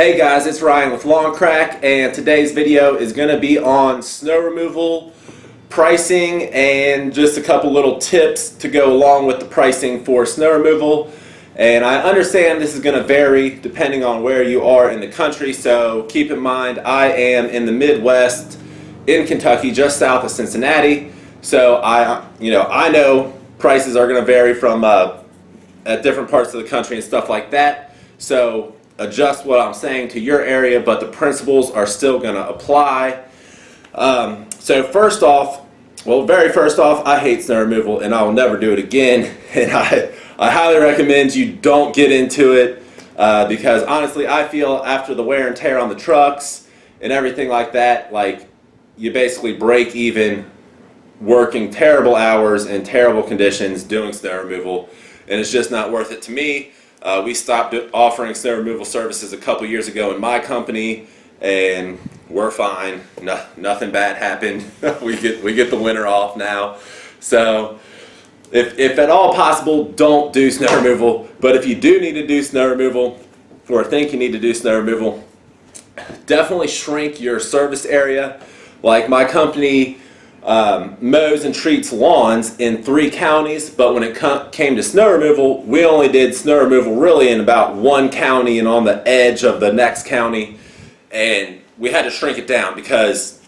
Hey guys, it's Ryan with LawnCrack, and today's video is going to be on snow removal, pricing, and just a couple little tips to go along with the pricing for snow removal. And I understand this is going to vary depending on where you are in the country, so keep in mind I am in the Midwest in Kentucky, just south of Cincinnati. So I know prices are going to vary from at different parts of the country and stuff like that. So adjust what I'm saying to your area, but the principles are still going to apply. So very first off, I hate snow removal and I will never do it again. And I highly recommend you don't get into it because honestly, I feel after the wear and tear on the trucks and everything like that, like you basically break even working terrible hours in terrible conditions doing snow removal, and it's just not worth it to me. We stopped offering snow removal services a couple years ago in my company, and we're fine. Nothing bad happened. we get the winter off now. So if at all possible, don't do snow removal. But if you do need to do snow removal, or think you need to do snow removal, definitely shrink your service area. Like my company mows and treats lawns in 3 counties, but when it came to snow removal, we only did snow removal really in about 1 county and on the edge of the next county, and we had to shrink it down because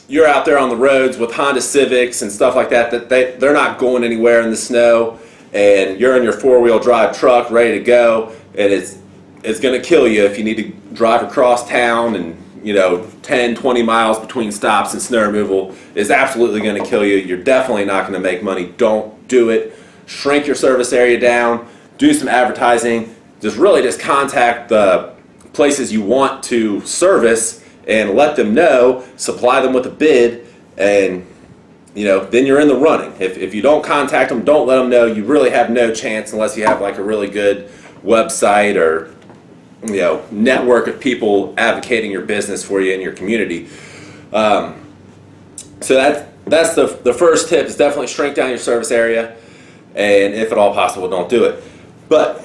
you're out there on the roads with Honda Civics and stuff like that they're not going anywhere in the snow, and you're in your 4-wheel drive truck ready to go, and it's going to kill you if you need to drive across town, and 10-20 miles between stops, and snow removal is absolutely going to kill you. You're definitely not going to make money. Don't do it. Shrink your service area down. Do some advertising. Just contact the places you want to service and let them know. Supply them with a bid, and then you're in the running. If you don't contact them, don't let them know, you really have no chance unless you have like a really good website or network of people advocating your business for you in your community. So that's the first tip, is definitely shrink down your service area, and if at all possible, don't do it. But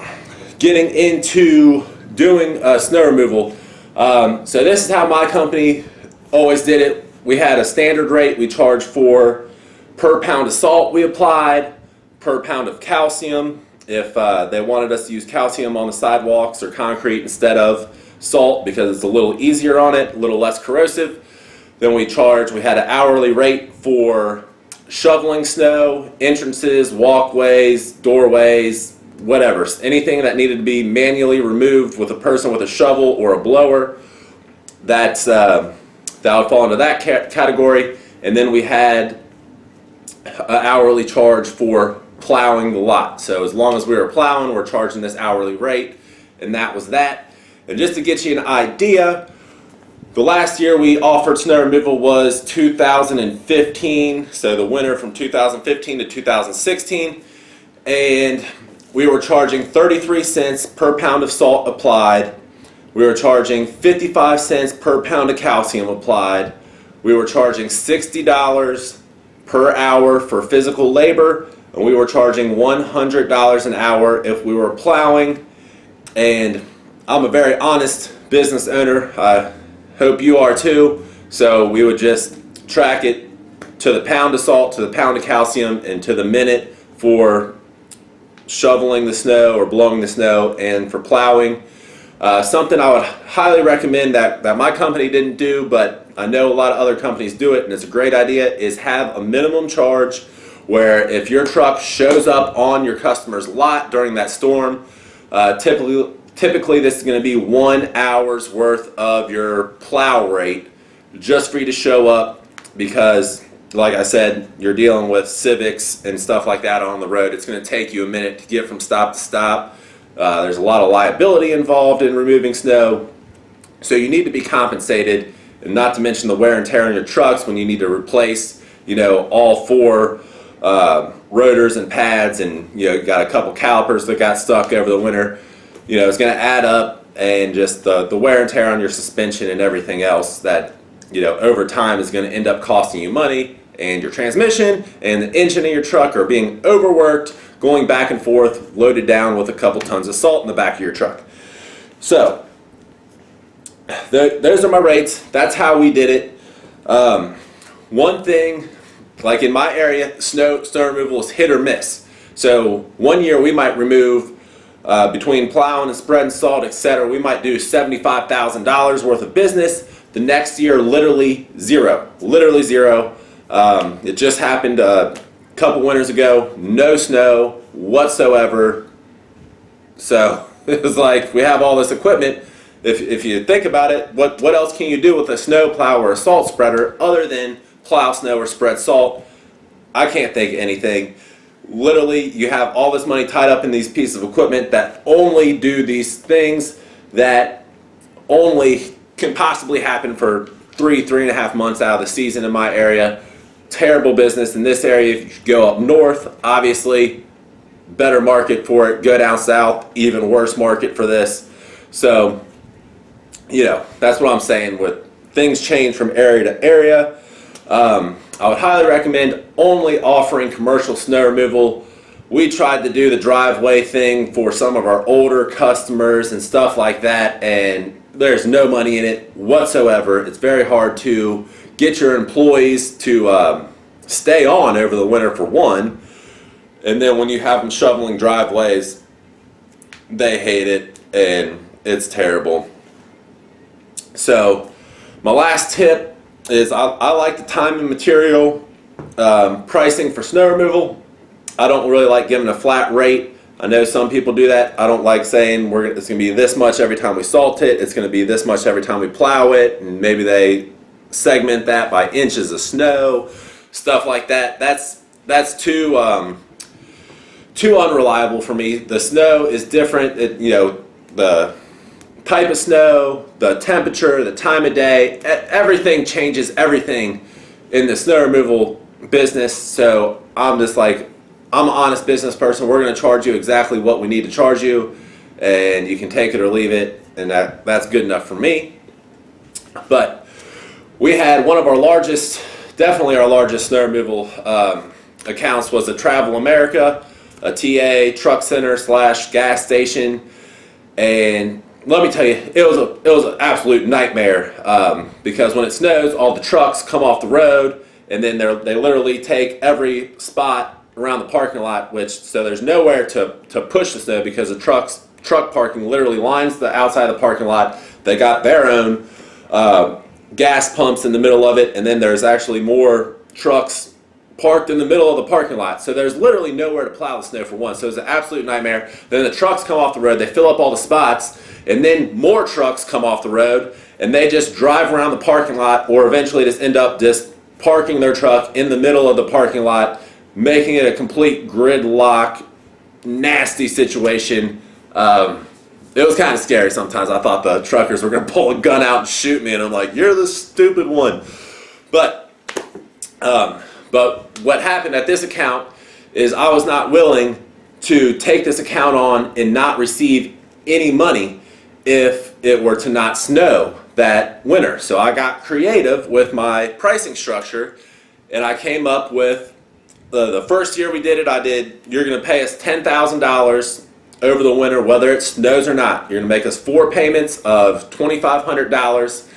getting into doing snow removal, so this is how my company always did it. We had a standard rate we charged for per pound of salt we applied, per pound of calcium. If they wanted us to use calcium on the sidewalks or concrete instead of salt because it's a little easier on it, a little less corrosive, then we had an hourly rate for shoveling snow, entrances, walkways, doorways, whatever. Anything that needed to be manually removed with a person with a shovel or a blower, that would fall into that category. And then we had an hourly charge for plowing the lot. So as long as we were plowing, we're charging this hourly rate, and that was that. And just to get you an idea, the last year we offered snow removal was 2015, so the winter from 2015 to 2016, and we were charging 33 cents per pound of salt applied. We were charging 55 cents per pound of calcium applied. We were charging $60 per hour for physical labor, and we were charging $100 an hour if we were plowing. And I'm a very honest business owner. I hope you are too. So we would just track it to the pound of salt, to the pound of calcium, and to the minute for shoveling the snow or blowing the snow, and for plowing. Something I would highly recommend that my company didn't do, but I know a lot of other companies do it, and it's a great idea, is have a minimum charge where if your truck shows up on your customer's lot during that storm, typically this is going to be 1 hour's worth of your plow rate just for you to show up, because like I said, you're dealing with Civics and stuff like that on the road. It's going to take you a minute to get from stop to stop. There's a lot of liability involved in removing snow, so you need to be compensated, and not to mention the wear and tear on your trucks when you need to replace all 4 rotors and pads, and you got a couple calipers that got stuck over the winter. It's going to add up, and just the wear and tear on your suspension and everything else that over time is going to end up costing you money, and your transmission and the engine of your truck are being overworked, going back and forth, loaded down with a couple tons of salt in the back of your truck. So those are my rates. That's how we did it. One thing, like in my area, snow removal is hit or miss. So one year we might remove between plowing and spreading salt, etc. We might do $75,000 worth of business. The next year, literally zero. Literally zero. It just happened a couple winters ago. No snow whatsoever. So it was like, we have all this equipment. If you think about it, what else can you do with a snow plow or a salt spreader other than plow snow or spread salt? I can't think of anything. Literally, you have all this money tied up in these pieces of equipment that only do these things that only can possibly happen for 3.5 months out of the season in my area. Terrible business in this area. If you go up north, obviously, better market for it. Go down south, even worse market for this. So, you know, that's what I'm saying. With things change from area to area. I would highly recommend only offering commercial snow removal. We tried to do the driveway thing for some of our older customers and stuff like that, and there's no money in it whatsoever. It's very hard to get your employees to stay on over the winter, for one, and then when you have them shoveling driveways, they hate it, and it's terrible. So my last tip is I like the time and material pricing for snow removal. I don't really like giving a flat rate. I know some people do that. I don't like saying it's going to be this much every time we salt it. It's going to be this much every time we plow it. And maybe they segment that by inches of snow, stuff like that. That's too unreliable for me. The snow is different. The type of snow, the temperature, the time of day, everything changes everything in the snow removal business. So I'm just like, I'm an honest business person. We're going to charge you exactly what we need to charge you, and you can take it or leave it, and that's good enough for me. But we had one of our largest, definitely our largest snow removal accounts was a Travel America, a TA truck center / gas station, and let me tell you, it was an absolute nightmare because when it snows, all the trucks come off the road, and then they literally take every spot around the parking lot, so there's nowhere to push the snow because the truck parking literally lines the outside of the parking lot. They got their own gas pumps in the middle of it, and then there's actually more trucks parked in the middle of the parking lot. So there's literally nowhere to plow the snow, for one. So it's an absolute nightmare. Then the trucks come off the road, they fill up all the spots, and then more trucks come off the road, and they just drive around the parking lot, or eventually just end up just parking their truck in the middle of the parking lot, making it a complete gridlock, nasty situation. It was kind of scary sometimes. I thought the truckers were going to pull a gun out and shoot me, and I'm like, you're the stupid one. But what happened at this account is I was not willing to take this account on and not receive any money if it were to not snow that winter. So I got creative with my pricing structure, and I came up with the first year we did it, you're going to pay us $10,000 over the winter, whether it snows or not. You're going to make us 4 payments of $2,500,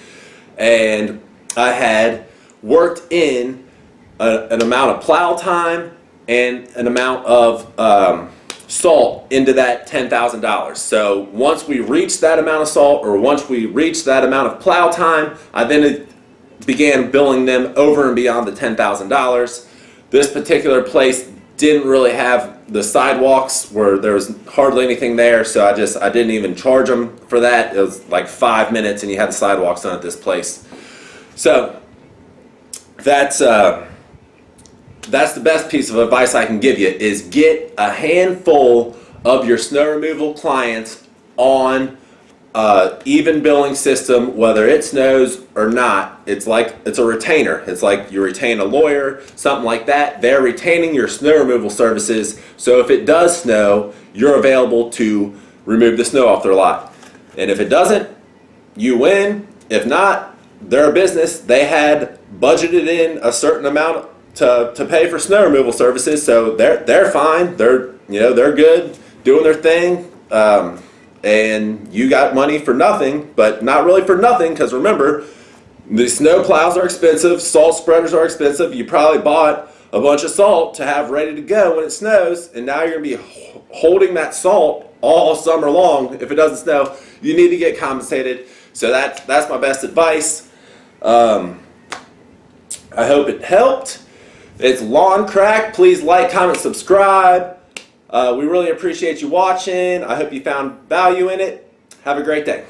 and I had worked in an amount of plow time and an amount of salt into that $10,000. So once we reached that amount of salt, or once we reached that amount of plow time, I then began billing them over and beyond the $10,000. This particular place didn't really have the sidewalks, where there was hardly anything there, so I didn't even charge them for that. It was like 5 minutes and you had the sidewalks done at this place. So that's the best piece of advice I can give you, is get a handful of your snow removal clients on even billing system, whether it snows or not. It's a retainer. It's like you retain a lawyer, something like that. They're retaining your snow removal services, so if it does snow, you're available to remove the snow off their lot. And if it doesn't, you win. If not, they're a business. They had budgeted in a certain amount to pay for snow removal services, so they're fine. They're good, doing their thing. and you got money for nothing, but not really for nothing, because remember, the snow plows are expensive, salt spreaders are expensive. You probably bought a bunch of salt to have ready to go when it snows, and now you're going to be holding that salt all summer long. If it doesn't snow, you need to get compensated. So that's my best advice. I hope it helped. It's LawnCrack. Please like, comment, subscribe. We really appreciate you watching. I hope you found value in it. Have a great day.